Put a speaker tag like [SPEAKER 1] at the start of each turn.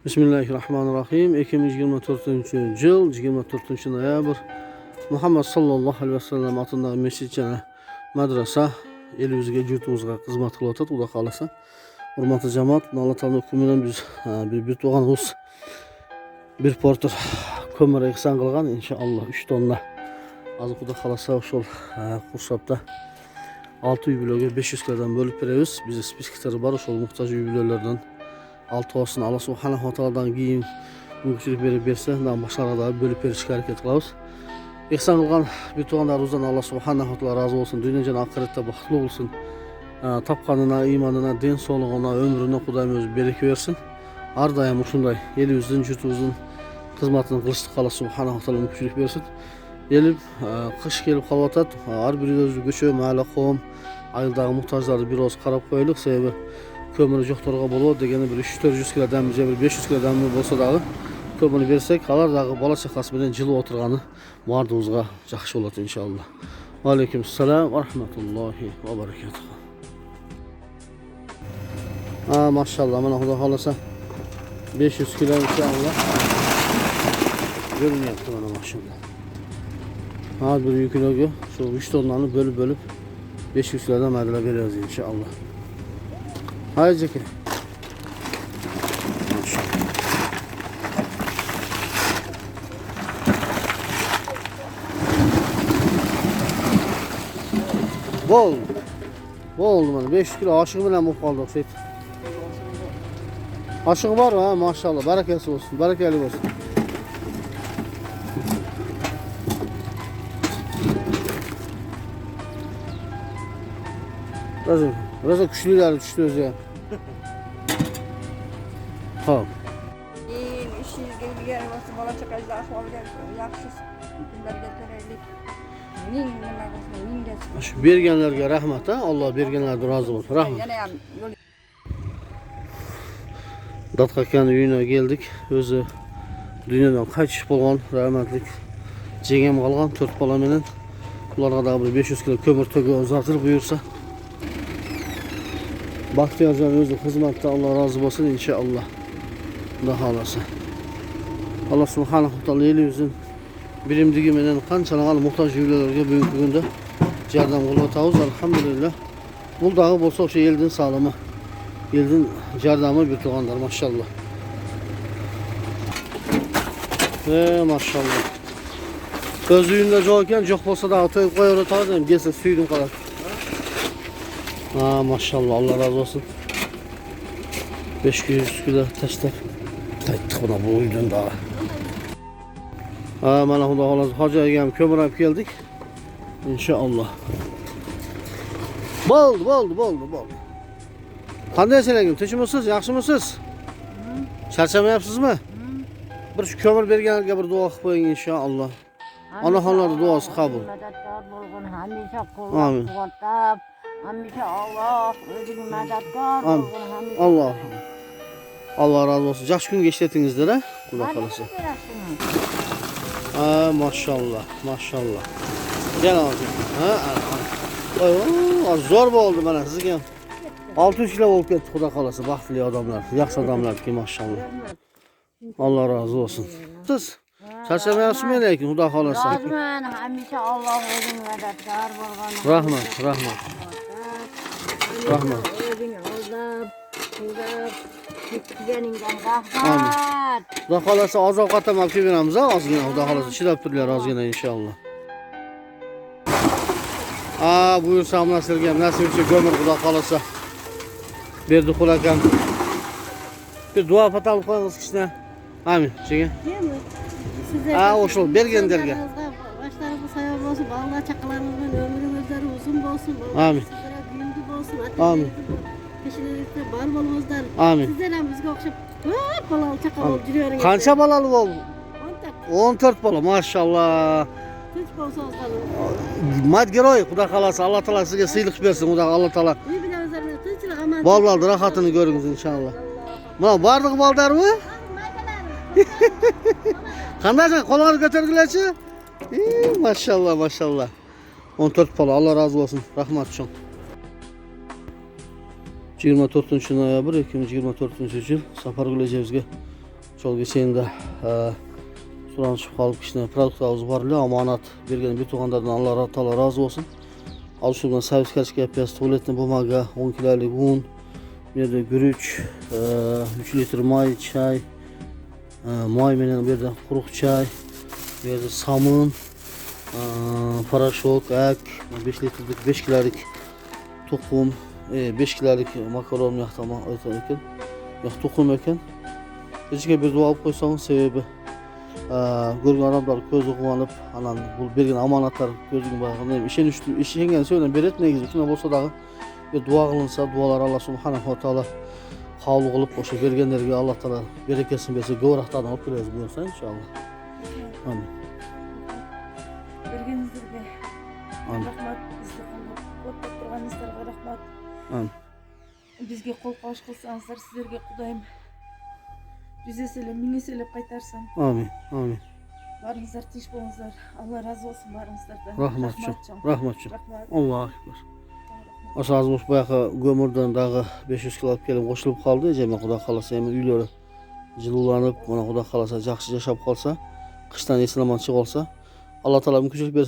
[SPEAKER 1] Bismillahirrahmanirrahim. 2024 yıl 24 noyabr Muhammed sallallahu aleyhi ve sellem atındağı mescid jana madrasa elimizge yurtumuzga xizmat qilib o'tadi. Xudo xolasa. Hurmatli jamoat, Alloh taolo hukmidan biz bir to'g'animiz bir portur ko'mir ihson qilgan inshaalloh 3 tonna. Hozir Xudo xolasa o'shol qursabda 6 uy 500 kilodan bölüp beremiz. Biz spiskleri var o'shol muhtoj uy 6 olsun Allah subhanahu wa ta'aladan giyin mümkünlük verip berse, başkalarına da bölüp verişke hareket kılavuz. İhsan kılgan bir tuğanlarımızdan Allah subhanahu wa ta'ala razı olsun. Dünyacan ahirette bakılı olsun. Tapkanına, imanına, din soluğuna, ömrüne Kudayım özü bereke versin. Ardayım uçunday, elimizden, yurtumuzun hizmetini kılıştık Allah subhanahu wa ta'ala mümkünlük versin. Gelip, kış gelip kalvatat, her biri özü göçü, mahalle kovum, ayıldağı muhtajları bir olsun karab koyuluk sebebi. Kömürü joktorga bolu degeni bir 300-400 kilodan bize bir 500 kilodan bolsa dağı kömürü versek alar dağı bala çakası bilen жылы oturganı mardımızga жақсы болады inşallah. Aleyküm selam ve rahmetullahi ve berekatuhu. Maşallah mana Xudo xolasa 500 kilo inşallah. Görünyapti mana maşallah. Har bir yüküne şu 3 tonnanı bölüp 500 kilodan madala bereriz inşallah. Haydi Zeki. Bol. Bol bana 500 kilo aşığı bilen bu kaldı şey. Aşığı var ha maşallah. Berekesi olsun. Berekeli olsun. Biraz güçlüler düştü özü. Tamam.
[SPEAKER 2] İyiyim, işiniz gelgen olsun, bala çakajda ahvalga yaxşı günlerge tereylik. Min nima bo'lsin, min gelsin.
[SPEAKER 1] Şu bergenlerge rahmet ha. Allah bergenlerden razı olsun. Rahmet.
[SPEAKER 2] Yana ham yo'l
[SPEAKER 1] Datkakan uyuna geldik. Özü dünyadan kaçış bolgan rahmetlik jegem kalgan 4 bala menen. Ularga da bir 500 kilo kömür tökü uzatır buyursa. Bahtiyarcan özü hizmette Allah razı olsun inşallah. Daha alası. Allah subhanahu wa ta'ala elimizin birimdigi menen kançalagan muhtaç ülkelerge bugünkü günde yardım kılıp elhamdülillah. Bu dağı bolsa o'sha eldin sağlamı. Eldin yardımı bir tuğanlar maşallah. Maşallah. Öz uyunda jokken jok bolsa da toyup koyup otadım. Gelse süydüm kadar. Maşallah Allah razı olsun. 500 kilo taşlar. Tayttık buna bu uyudun daha. Mana Xudo xolasa hoca egam kömür olib keldik. İnşallah. Bo'ldi. Qanday egam? Tinchmisiz, yaxshimisiz? Charchamayapsizmi? Bir şu kömür berganlarga bir duo qilib qo'ying inşallah. Onaxonlarning duosi qabul.
[SPEAKER 3] Madadkor bo'lgin, hamisha
[SPEAKER 1] Amin.
[SPEAKER 3] qo'llab-quvvatlab, hamisha Alloh o'zining madadkor
[SPEAKER 1] Amin.
[SPEAKER 3] bo'lgin, hamisha.
[SPEAKER 1] Allah. Allah razı olsun. Yaxshi kunga ishlatingizlar ha. Xudo xolasa. Maşallah. Gel abi. Zor oldu bana sizga. 600 kilo bo'lib ketdi Xudo xolasa. Baxtli odamlar, yaxshi odamlar ki maşallah. Allah razı olsun. Siz charchamayapsizmi lekin Xudo xolasa.
[SPEAKER 3] Roziman, hamisha Alloh o'zining madadkor bo'lgin.
[SPEAKER 1] Rahmat.
[SPEAKER 3] O'zing o'zlab, qo'llab, ketganingdan rahmat.
[SPEAKER 1] Xudo xolasa oziq ham olib beramiz ha, ozgina Xudo xolasa chidab turinglar ozgina inshaalloh. Buyursa sizga nasibchi ko'mir Xudo xolasa. Berdi qul akam. Bir duo fatal qo'yingiz kichkina. Amin. Chega. O'shul berganlarga.
[SPEAKER 4] Başlarınız sayar olsun, balla çakalarınızın ömrünüzler uzun olsun.
[SPEAKER 1] Amin.
[SPEAKER 4] Sizlere büyüdü olsun.
[SPEAKER 1] Amin.
[SPEAKER 4] Peşinizde bar bolmazlar.
[SPEAKER 1] Amin.
[SPEAKER 4] Sizlere bizge okşap hep balalı çakal olup duruyorsunuz.
[SPEAKER 1] Qancha balalı bo'ldi?
[SPEAKER 4] 14.
[SPEAKER 1] 14 bola maşallah.
[SPEAKER 4] Tinch bolsanız qalın.
[SPEAKER 1] Madgiroy Xudo xolasa Allah taolo sizga siylik bersin. Xudo Allah taolo
[SPEAKER 4] İyi bilemizlerine tinchlik aman.
[SPEAKER 1] bolalarni rohatini ko'ringiz inshaalloh. Mana barliq boldarmi? Qanday qo'llarni ko'tardilarchi? Maşallah. 14 bola Allah razı olsun. Rahmat çok. 24 noyabr 2024 yıl Sapargül Eceviz'ge Şol geçende suranışıp kalıp kişine produktlarımız var ile amanat bergen bir tuğanlardan Allah Taala razı olsun. Al şuradan servis kaçık yapıyoruz. Tuvaletine bumaga, 10 kilolik un, bir de gürüç, 3 litre may, çay, may menen bir de kuruk çay, bir de samın, paraşok, ek, 5 litrelik 5 kilolik tokum, 5 kilolik makaron yaktama öten yak tokum eken. Ecike bir dua alıp koysanız sebebi görgün adamlar gözü kumanıp anan bu bergen amanatlar gözüne bakın işen söyle beret negizi şuna bolsa dagı bir dua kılınsa dualar Allah subhanahu wa taala kabul kılıp oşa bergenlerge Allah taala bereketsin berse gowraktan alıp bereriz buyursa inşallah. Amin.
[SPEAKER 2] Bergenizlerge
[SPEAKER 1] Amin.
[SPEAKER 2] rahmat, bizde qo'llab turganingizlarga rahmat.
[SPEAKER 1] Amin.
[SPEAKER 2] Bizge qo'l qo'sh qilsangizlar sizlarga Xudoyim 100 eselep 1000 eselep qaytarsam.
[SPEAKER 1] Amin. Amin.
[SPEAKER 2] Barыңızlar tinch bo'lingizlar. Allah razı olsun barыңızlardan.
[SPEAKER 1] Rahmatçı. Rahmatçı.
[SPEAKER 2] Rahmat.
[SPEAKER 1] Allahu ekber. Aşağımız bayağı gömürden dağı 500 kilo kelip koşulup kaldı. Cemi Xuda kalasa hemen üylörü жылууланып, ona Xuda kalasa жақсы жашап қалса, қыштан есін аман шығып алса, Allah Taala mümkünçülük berse